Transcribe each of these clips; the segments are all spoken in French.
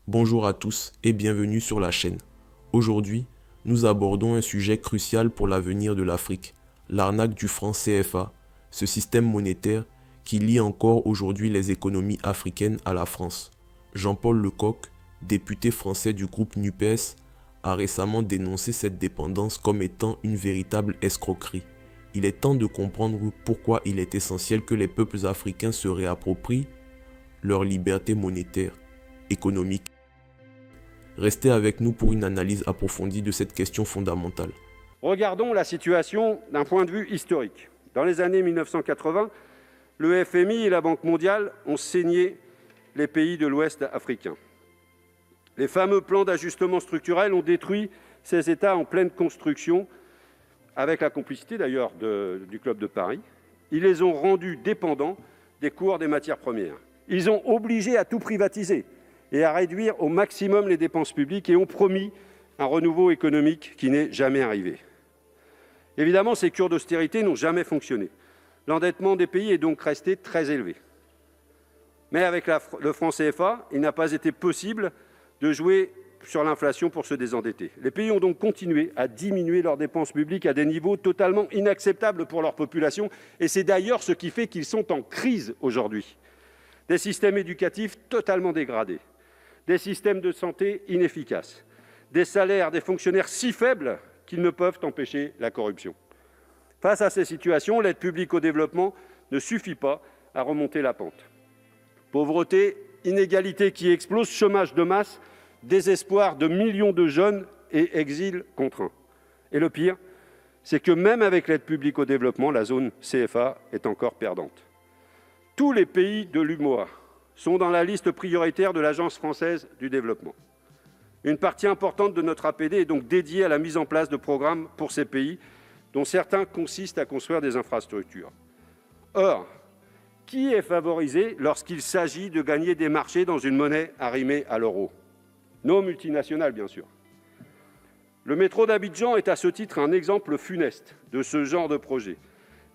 Bonjour à tous et bienvenue sur la chaîne. Aujourd'hui, nous abordons un sujet crucial pour l'avenir de l'Afrique, l'arnaque du franc CFA, ce système monétaire qui lie encore aujourd'hui les économies africaines à la France. Jean-Paul Lecoq, député français du groupe NUPES, a récemment dénoncé cette dépendance comme étant une véritable escroquerie. Il est temps de comprendre pourquoi il est essentiel que les peuples africains se réapproprient leur liberté monétaire, économique. Restez avec nous pour une analyse approfondie de cette question fondamentale. Regardons la situation d'un point de vue historique. Dans les années 1980, le FMI et la Banque mondiale ont saigné les pays de l'Ouest africain. Les fameux plans d'ajustement structurel ont détruit ces États en pleine construction, avec la complicité d'ailleurs du Club de Paris. Ils les ont rendus dépendants des cours des matières premières. Ils ont obligé à tout privatiser et à réduire au maximum les dépenses publiques et ont promis un renouveau économique qui n'est jamais arrivé. Évidemment, ces cures d'austérité n'ont jamais fonctionné. L'endettement des pays est donc resté très élevé. Mais avec le franc CFA, il n'a pas été possible de jouer sur l'inflation pour se désendetter. Les pays ont donc continué à diminuer leurs dépenses publiques à des niveaux totalement inacceptables pour leur population, et c'est d'ailleurs ce qui fait qu'ils sont en crise aujourd'hui. Des systèmes éducatifs totalement dégradés, des systèmes de santé inefficaces, des salaires des fonctionnaires si faibles qu'ils ne peuvent empêcher la corruption. Face à ces situations, l'aide publique au développement ne suffit pas à remonter la pente. Pauvreté, inégalités qui explosent, chômage de masse, désespoir de millions de jeunes et exil contraint. Et le pire, c'est que même avec l'aide publique au développement, la zone CFA est encore perdante. Tous les pays de l'UMOA sont dans la liste prioritaire de l'Agence française du développement. Une partie importante de notre APD est donc dédiée à la mise en place de programmes pour ces pays, dont certains consistent à construire des infrastructures. Or, qui est favorisé lorsqu'il s'agit de gagner des marchés dans une monnaie arrimée à l'euro ? Nos multinationales, bien sûr. Le métro d'Abidjan est à ce titre un exemple funeste de ce genre de projet,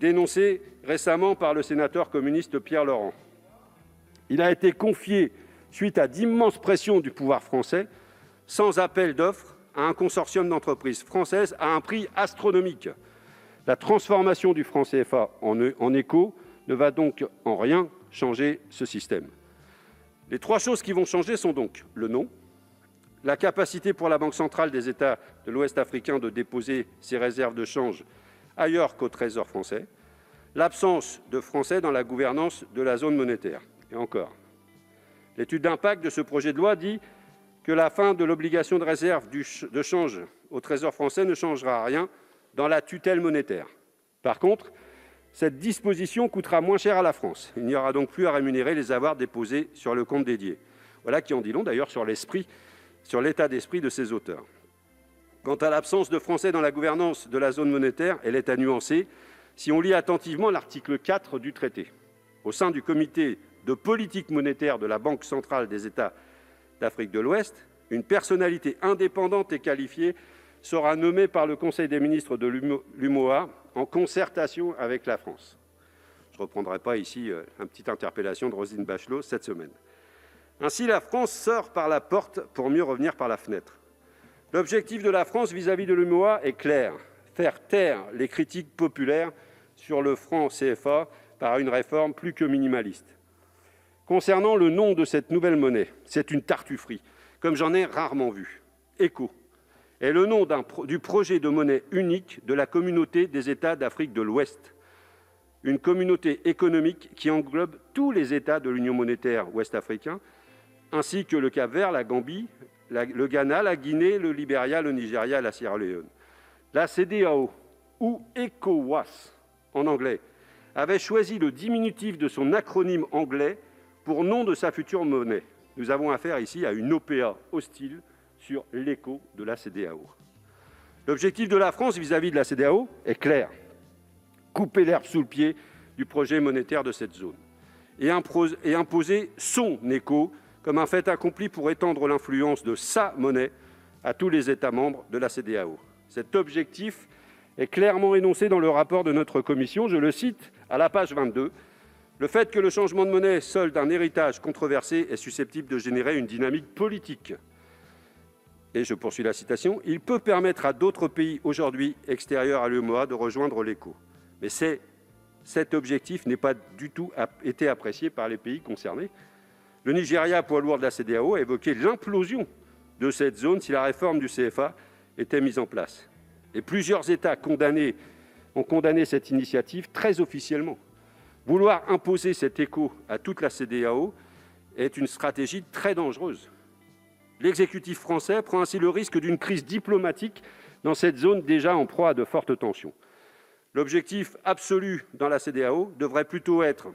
dénoncé récemment par le sénateur communiste Pierre Laurent. Il a été confié, suite à d'immenses pressions du pouvoir français, sans appel d'offres, à un consortium d'entreprises françaises à un prix astronomique. La transformation du franc CFA en éco ne va donc en rien changer ce système. Les trois choses qui vont changer sont donc le nom, la capacité pour la Banque centrale des États de l'Ouest africain de déposer ses réserves de change ailleurs qu'au Trésor français, l'absence de Français dans la gouvernance de la zone monétaire. Et encore, l'étude d'impact de ce projet de loi dit que la fin de l'obligation de réserve de change au Trésor français ne changera rien dans la tutelle monétaire. Par contre, cette disposition coûtera moins cher à la France. Il n'y aura donc plus à rémunérer les avoirs déposés sur le compte dédié. Voilà qui en dit long d'ailleurs sur l'état d'esprit de ses auteurs. Quant à l'absence de Français dans la gouvernance de la zone monétaire, elle est à nuancer si on lit attentivement l'article 4 du traité. Au sein du comité de politique monétaire de la Banque centrale des États d'Afrique de l'Ouest, une personnalité indépendante et qualifiée sera nommée par le Conseil des ministres de l'UMOA en concertation avec la France. Je ne reprendrai pas ici une petite interpellation de Roselyne Bachelot cette semaine. Ainsi, la France sort par la porte pour mieux revenir par la fenêtre. L'objectif de la France vis-à-vis de l'UMOA est clair, faire taire les critiques populaires sur le franc CFA par une réforme plus que minimaliste. Concernant le nom de cette nouvelle monnaie, c'est une tartufferie, comme j'en ai rarement vu. ECO est le nom du projet de monnaie unique de la communauté des États d'Afrique de l'Ouest, une communauté économique qui englobe tous les États de l'Union monétaire ouest-africain, ainsi que le Cap-Vert, la Gambie, le Ghana, la Guinée, le Libéria, le Nigeria et la Sierra Leone. La CEDEAO, ou ECOWAS en anglais, avait choisi le diminutif de son acronyme anglais pour nom de sa future monnaie. Nous avons affaire ici à une OPA hostile sur l'écho de la CEDEAO. L'objectif de la France vis-à-vis de la CEDEAO est clair : couper l'herbe sous le pied du projet monétaire de cette zone et imposer son écho comme un fait accompli pour étendre l'influence de sa monnaie à tous les États membres de la CEDEAO. Cet objectif est clairement énoncé dans le rapport de notre commission. Je le cite à la page 22. Le fait que le changement de monnaie, seul d'un héritage controversé, est susceptible de générer une dynamique politique. Et je poursuis la citation, « Il peut permettre à d'autres pays aujourd'hui extérieurs à l'UEMOA de rejoindre l'ECO. » Mais cet objectif n'est pas du tout été apprécié par les pays concernés. Le Nigeria, poids lourd de la CEDEAO, a évoqué l'implosion de cette zone si la réforme du CFA était mise en place. Et plusieurs États ont condamné cette initiative très officiellement. Vouloir imposer cet écho à toute la CEDEAO est une stratégie très dangereuse. L'exécutif français prend ainsi le risque d'une crise diplomatique dans cette zone déjà en proie à de fortes tensions. L'objectif absolu dans la CEDEAO devrait plutôt être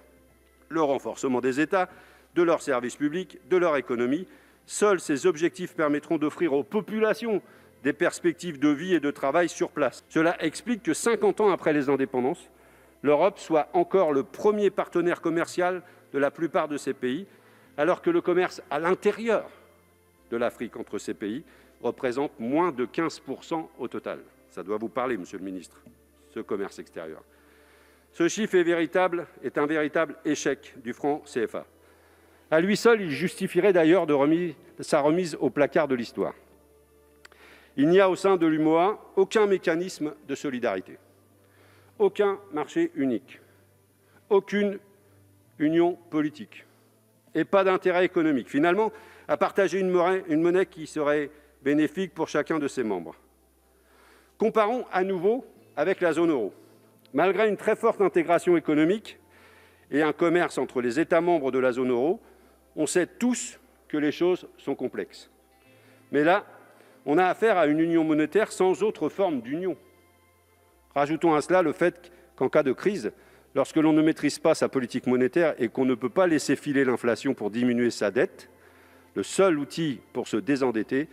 le renforcement des États, de leurs services publics, de leur économie. Seuls ces objectifs permettront d'offrir aux populations des perspectives de vie et de travail sur place. Cela explique que 50 ans après les indépendances, l'Europe soit encore le premier partenaire commercial de la plupart de ces pays, alors que le commerce à l'intérieur de l'Afrique entre ces pays représente moins de 15% au total. Ça doit vous parler, monsieur le ministre, ce commerce extérieur. Ce chiffre est un véritable échec du franc CFA. À lui seul, il justifierait d'ailleurs sa remise au placard de l'histoire. Il n'y a au sein de l'UEMOA aucun mécanisme de solidarité, aucun marché unique, aucune union politique et pas d'intérêt économique, finalement, à partager une monnaie qui serait bénéfique pour chacun de ses membres. Comparons à nouveau avec la zone euro. Malgré une très forte intégration économique et un commerce entre les États membres de la zone euro, on sait tous que les choses sont complexes. Mais là, on a affaire à une union monétaire sans autre forme d'union. Rajoutons à cela le fait qu'en cas de crise, lorsque l'on ne maîtrise pas sa politique monétaire et qu'on ne peut pas laisser filer l'inflation pour diminuer sa dette, le seul outil pour se désendetter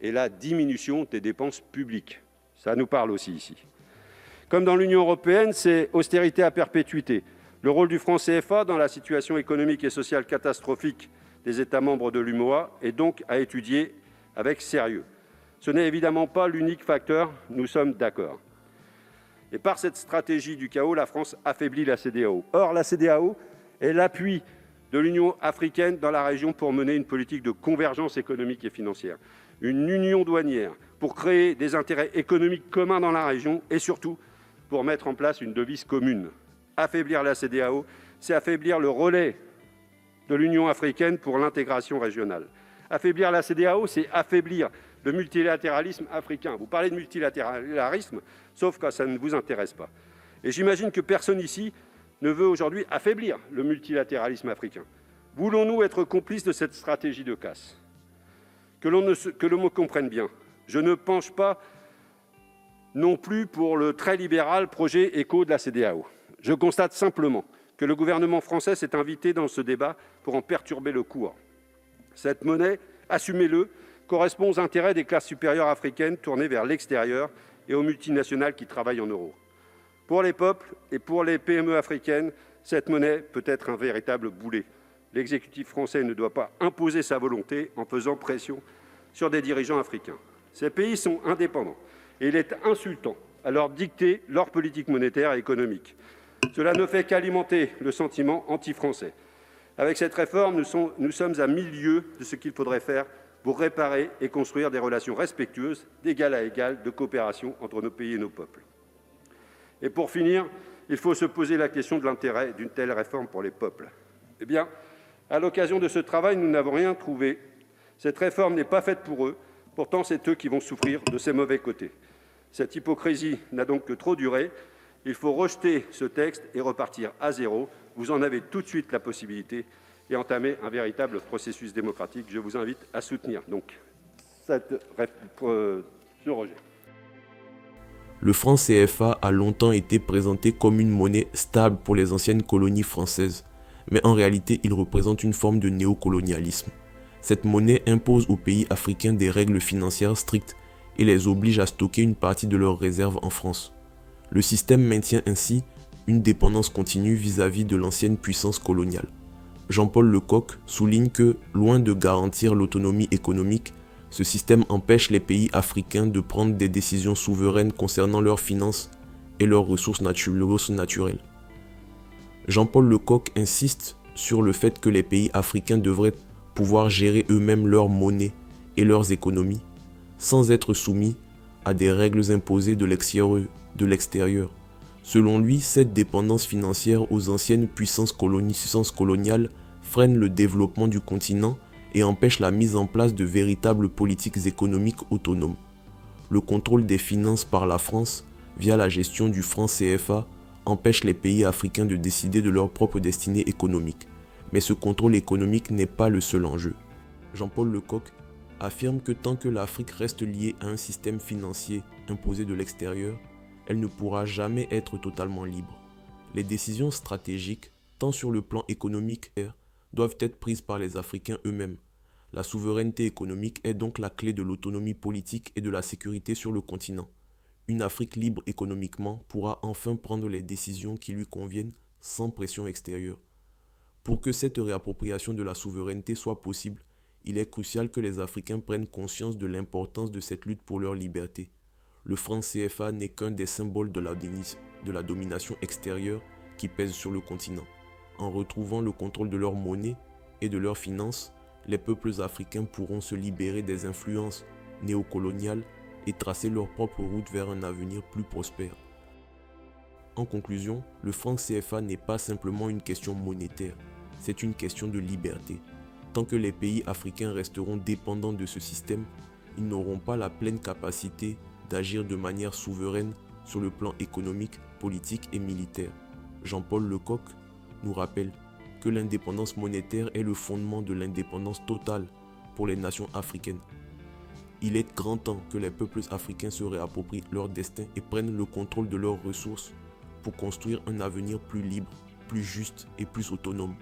est la diminution des dépenses publiques. Ça nous parle aussi ici. Comme dans l'Union européenne, c'est austérité à perpétuité. Le rôle du franc CFA dans la situation économique et sociale catastrophique des États membres de l'UEMOA est donc à étudier avec sérieux. Ce n'est évidemment pas l'unique facteur, nous sommes d'accord. Et par cette stratégie du chaos, la France affaiblit la CEDEAO. Or, la CEDEAO est l'appui de l'Union africaine dans la région pour mener une politique de convergence économique et financière, une union douanière pour créer des intérêts économiques communs dans la région et surtout pour mettre en place une devise commune. Affaiblir la CEDEAO, c'est affaiblir le relais de l'Union africaine pour l'intégration régionale. Affaiblir la CEDEAO, c'est affaiblir le multilatéralisme africain. Vous parlez de multilatéralisme, sauf quand ça ne vous intéresse pas. Et j'imagine que personne ici ne veut aujourd'hui affaiblir le multilatéralisme africain. Voulons-nous être complices de cette stratégie de casse ? Que l'on me comprenne bien, je ne penche pas non plus pour le très libéral projet éco de la CEDEAO. Je constate simplement que le gouvernement français s'est invité dans ce débat pour en perturber le cours. Cette monnaie, assumez-le, correspond aux intérêts des classes supérieures africaines tournées vers l'extérieur et aux multinationales qui travaillent en euros. Pour les peuples et pour les PME africaines, cette monnaie peut être un véritable boulet. L'exécutif français ne doit pas imposer sa volonté en faisant pression sur des dirigeants africains. Ces pays sont indépendants et il est insultant à leur dicter leur politique monétaire et économique. Cela ne fait qu'alimenter le sentiment anti-français. Avec cette réforme, nous sommes à 1000 lieues de ce qu'il faudrait faire pour réparer et construire des relations respectueuses, d'égal à égal, de coopération entre nos pays et nos peuples. Et pour finir, il faut se poser la question de l'intérêt d'une telle réforme pour les peuples. Eh bien, à l'occasion de ce travail, nous n'avons rien trouvé. Cette réforme n'est pas faite pour eux. Pourtant, c'est eux qui vont souffrir de ses mauvais côtés. Cette hypocrisie n'a donc que trop duré. Il faut rejeter ce texte et repartir à zéro. Vous en avez tout de suite la possibilité et entamer un véritable processus démocratique. Je vous invite à soutenir donc ce rejet. Le franc CFA a longtemps été présenté comme une monnaie stable pour les anciennes colonies françaises, mais en réalité, il représente une forme de néocolonialisme. Cette monnaie impose aux pays africains des règles financières strictes et les oblige à stocker une partie de leurs réserves en France. Le système maintient ainsi une dépendance continue vis-à-vis de l'ancienne puissance coloniale. Jean-Paul Lecoq souligne que, loin de garantir l'autonomie économique, ce système empêche les pays africains de prendre des décisions souveraines concernant leurs finances et leurs ressources naturelles. Jean-Paul Lecoq insiste sur le fait que les pays africains devraient pouvoir gérer eux-mêmes leur monnaie et leurs économies, sans être soumis à des règles imposées de l'extérieur. Selon lui, cette dépendance financière aux anciennes puissances coloniales freine le développement du continent et empêche la mise en place de véritables politiques économiques autonomes. Le contrôle des finances par la France, via la gestion du franc CFA, empêche les pays africains de décider de leur propre destinée économique. Mais ce contrôle économique n'est pas le seul enjeu. Jean-Paul Lecoq affirme que tant que l'Afrique reste liée à un système financier imposé de l'extérieur, elle ne pourra jamais être totalement libre. Les décisions stratégiques, tant sur le plan économique, doivent être prises par les Africains eux-mêmes. La souveraineté économique est donc la clé de l'autonomie politique et de la sécurité sur le continent. Une Afrique libre économiquement pourra enfin prendre les décisions qui lui conviennent sans pression extérieure. Pour que cette réappropriation de la souveraineté soit possible, il est crucial que les Africains prennent conscience de l'importance de cette lutte pour leur liberté. Le franc CFA n'est qu'un des symboles de la domination extérieure qui pèse sur le continent. En retrouvant le contrôle de leur monnaie et de leurs finances, les peuples africains pourront se libérer des influences néocoloniales et tracer leur propre route vers un avenir plus prospère. En conclusion, le franc CFA n'est pas simplement une question monétaire, c'est une question de liberté. Tant que les pays africains resteront dépendants de ce système, ils n'auront pas la pleine capacité d'agir de manière souveraine sur le plan économique, politique et militaire. Jean-Paul Lecoq nous rappelle que l'indépendance monétaire est le fondement de l'indépendance totale pour les nations africaines. Il est grand temps que les peuples africains se réapproprient leur destin et prennent le contrôle de leurs ressources pour construire un avenir plus libre, plus juste et plus autonome.